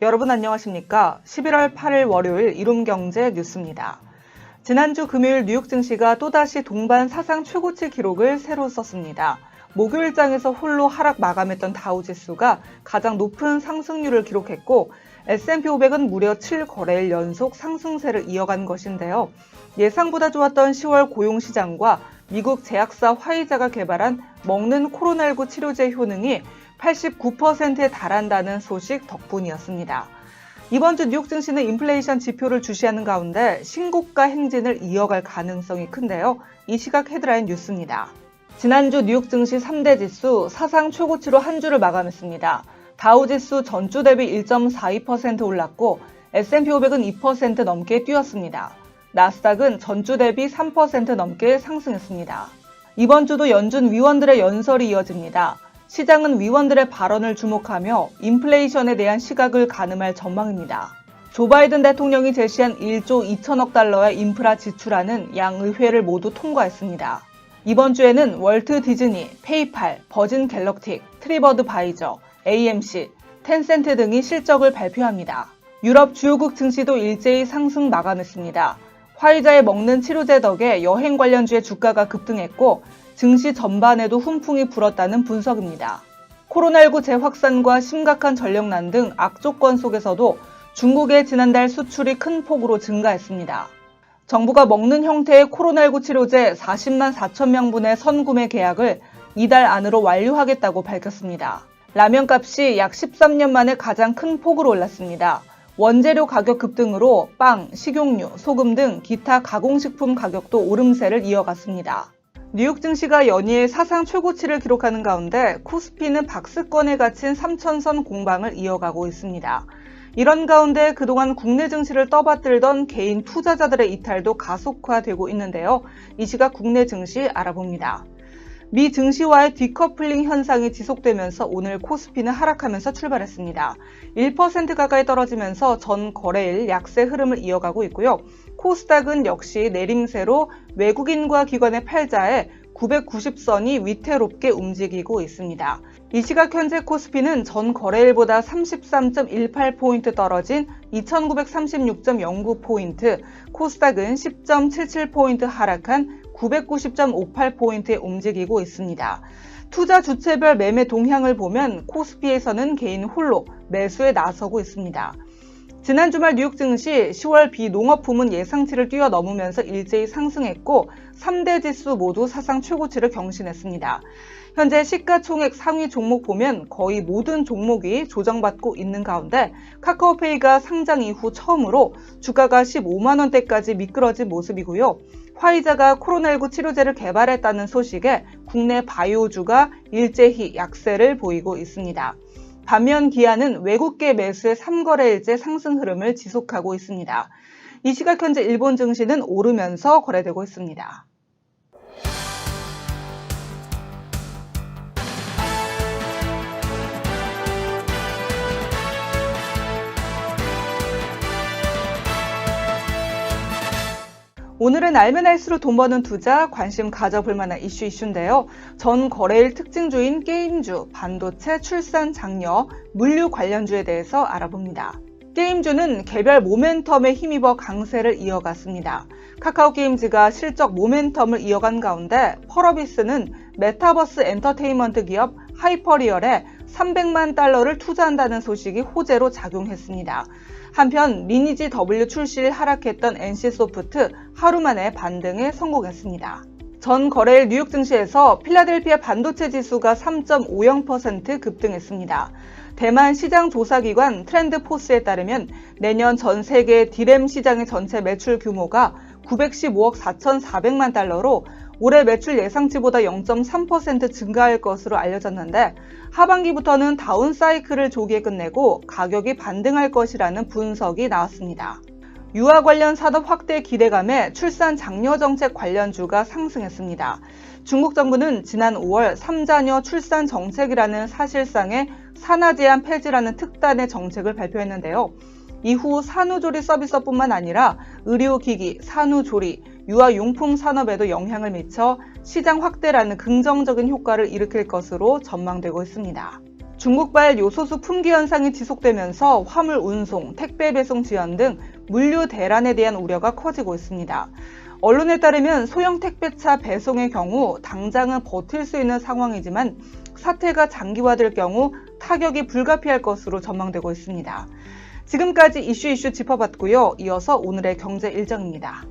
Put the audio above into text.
여러분 안녕하십니까? 11월 8일 월요일 이룸경제 뉴스입니다. 지난주 금요일 뉴욕 증시가 또다시 동반 사상 최고치 기록을 새로 썼습니다. 목요일장에서 홀로 하락 마감했던 다우지수가 가장 높은 상승률을 기록했고 S&P 500은 무려 7거래일 연속 상승세를 이어간 것인데요. 예상보다 좋았던 10월 고용시장과 미국 제약사 화이자가 개발한 먹는 코로나19 치료제 효능이 89%에 달한다는 소식 덕분이었습니다. 이번 주 뉴욕 증시는 인플레이션 지표를 주시하는 가운데 신고가 행진을 이어갈 가능성이 큰데요. 이 시각 헤드라인 뉴스입니다. 지난주 뉴욕 증시 3대 지수 사상 최고치로 한 주를 마감했습니다. 다우지수 전주 대비 1.42% 올랐고 S&P 500은 2% 넘게 뛰었습니다. 나스닥은 전주 대비 3% 넘게 상승했습니다. 이번 주도 연준 위원들의 연설이 이어집니다. 시장은 위원들의 발언을 주목하며 인플레이션에 대한 시각을 가늠할 전망입니다. 조 바이든 대통령이 제시한 1조 2천억 달러의 인프라 지출안은 양 의회를 모두 통과했습니다. 이번 주에는 월트 디즈니, 페이팔, 버진 갤럭틱, 트리버드 바이저, AMC, 텐센트 등이 실적을 발표합니다. 유럽 주요국 증시도 일제히 상승 마감했습니다. 화이자의 먹는 치료제 덕에 여행 관련주의 주가가 급등했고 증시 전반에도 훈풍이 불었다는 분석입니다. 코로나19 재확산과 심각한 전력난 등 악조건 속에서도 중국의 지난달 수출이 큰 폭으로 증가했습니다. 정부가 먹는 형태의 코로나19 치료제 40만 4천 명분의 선구매 계약을 이달 안으로 완료하겠다고 밝혔습니다. 라면값이 약 13년 만에 가장 큰 폭으로 올랐습니다. 원재료 가격 급등으로 빵, 식용유, 소금 등 기타 가공식품 가격도 오름세를 이어갔습니다. 뉴욕 증시가 연이에 사상 최고치를 기록하는 가운데 코스피는 박스권에 갇힌 3천선 공방을 이어가고 있습니다. 이런 가운데 그동안 국내 증시를 떠받들던 개인 투자자들의 이탈도 가속화되고 있는데요. 이 시각 국내 증시 알아봅니다. 미 증시와의 디커플링 현상이 지속되면서 오늘 코스피는 하락하면서 출발했습니다. 1% 가까이 떨어지면서 전 거래일 약세 흐름을 이어가고 있고요. 코스닥은 역시 내림세로 외국인과 기관의 팔자에 990선이 위태롭게 움직이고 있습니다. 이 시각 현재 코스피는 전 거래일보다 33.18포인트 떨어진 2936.09포인트, 코스닥은 10.77포인트 하락한 990.58포인트에 움직이고 있습니다. 투자 주체별 매매 동향을 보면 코스피에서는 개인 홀로 매수에 나서고 있습니다. 지난 주말 뉴욕 증시 10월 비농업품은 예상치를 뛰어넘으면서 일제히 상승했고 3대 지수 모두 사상 최고치를 경신했습니다. 현재 시가총액 상위 종목 보면 거의 모든 종목이 조정받고 있는 가운데 카카오페이가 상장 이후 처음으로 주가가 15만 원대까지 미끄러진 모습이고요. 화이자가 코로나19 치료제를 개발했다는 소식에 국내 바이오주가 일제히 약세를 보이고 있습니다. 반면 기아는 외국계 매수의 3거래일째 상승 흐름을 지속하고 있습니다. 이 시각 현재 일본 증시는 오르면서 거래되고 있습니다. 오늘은 알면 알수록 돈 버는 투자, 관심 가져볼 만한 이슈인데요. 전 거래일 특징주인 게임주, 반도체, 출산, 장려, 물류 관련주에 대해서 알아봅니다. 게임주는 개별 모멘텀에 힘입어 강세를 이어갔습니다. 카카오 게임즈가 실적 모멘텀을 이어간 가운데 펄어비스는 메타버스 엔터테인먼트 기업 하이퍼리얼에 300만 달러를 투자한다는 소식이 호재로 작용했습니다. 한편 리니지 W 출시를 하락했던 NC소프트 하루 만에 반등에 성공했습니다. 전 거래일 뉴욕 증시에서 필라델피아 반도체 지수가 3.50% 급등했습니다. 대만 시장 조사기관 트렌드포스에 따르면 내년 전 세계 디램 시장의 전체 매출 규모가 915억 4,400만 달러로 올해 매출 예상치보다 0.3% 증가할 것으로 알려졌는데 하반기부터는 다운 사이클을 조기에 끝내고 가격이 반등할 것이라는 분석이 나왔습니다. 유아 관련 산업 확대 기대감에 출산 장려 정책 관련주가 상승했습니다. 중국 정부는 지난 5월 3자녀 출산 정책이라는 사실상의 산하 제한 폐지라는 특단의 정책을 발표했는데요. 이후 산후조리 서비스뿐만 아니라 의료기기, 산후조리, 유아용품 산업에도 영향을 미쳐 시장 확대라는 긍정적인 효과를 일으킬 것으로 전망되고 있습니다. 중국발 요소수 품귀 현상이 지속되면서 화물 운송, 택배 배송 지연 등 물류 대란에 대한 우려가 커지고 있습니다. 언론에 따르면 소형 택배차 배송의 경우 당장은 버틸 수 있는 상황이지만 사태가 장기화될 경우 타격이 불가피할 것으로 전망되고 있습니다. 지금까지 이슈 짚어봤고요. 이어서 오늘의 경제 일정입니다.